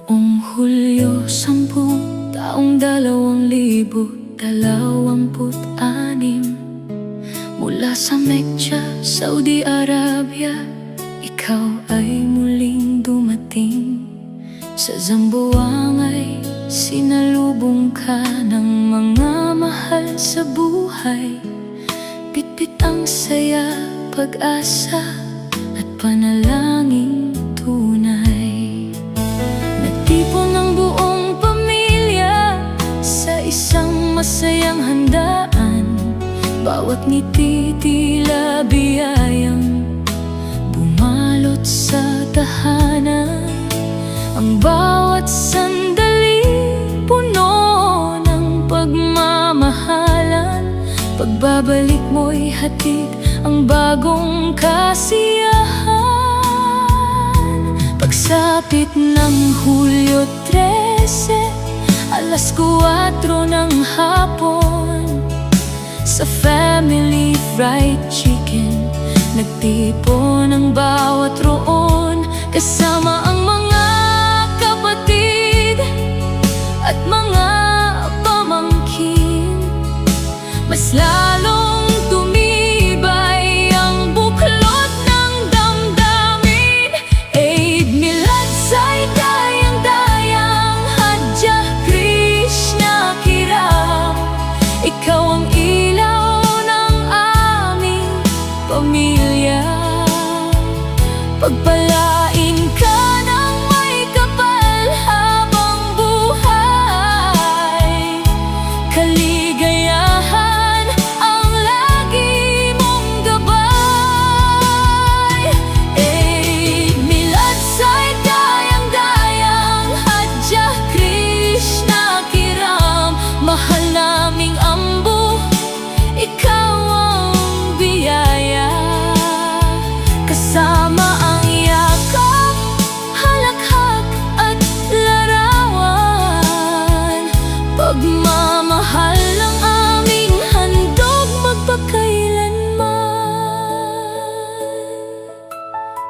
Noong Hulyo 10, taong 2026, mula sa Mecca, Saudi Arabia, ikaw ay muling dumating. Sa Zamboanga'y sinalubong ka ng mga mahal sa buhay. Bitbit ang saya, pag-asa at panalangin tunay. Nagtipon ang buong pamilya sa isang masayang handaan. Bawat ngiti tila biyayang bumalot sa tahanan. Ang bawat sandali puno ng pagmamahalan. Pagbabalik mo'y hatid ang bagong kasiyahan. Pagsapit ng Hulyo 13, alas 4 ng hapon, sa family fried chicken nagtipon ang bawat roon. Kasama ang mga kapatid at mga pamangkin. Mas lalong tumibay ang buklod ng damdamin. Eid Milad Sa'y dayang-dayang Hadyah Krishna Kiram. Ikaw ang ilaw ng aming pamilya. Pagpalain ka ng may kapal habang buhay. Kaligayahan ang lagi mong gabay. Eid Milad Sa'y dayang-dayang Hadyah Krishna Kiram. Mahal naming ambo, ikaw ang biyaya. Kasama ang yakap, halakhak at larawan. Pagmamahal ang aming handog magpakailanman.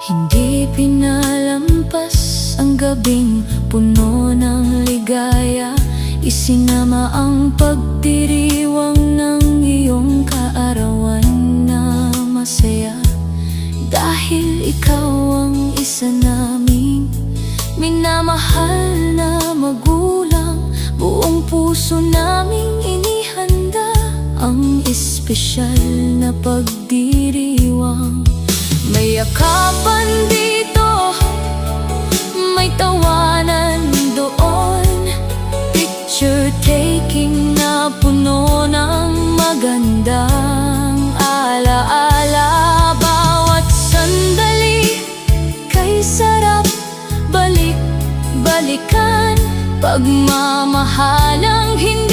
Hindi pinalampas ang gabing puno ng ligaya. Isinama ang pagdiriwang ng iyong kaarawan na masaya. Dahil ikaw ang isa naming minamahal na magulang, buong puso naming inihanda ang espesyal na pagdiriwang. May yakapan dito, may tawanan doon, picture taking na puno ng magandang alaala. Bawat sandali kay sarap balik-balikan. Pagmamahalang hindi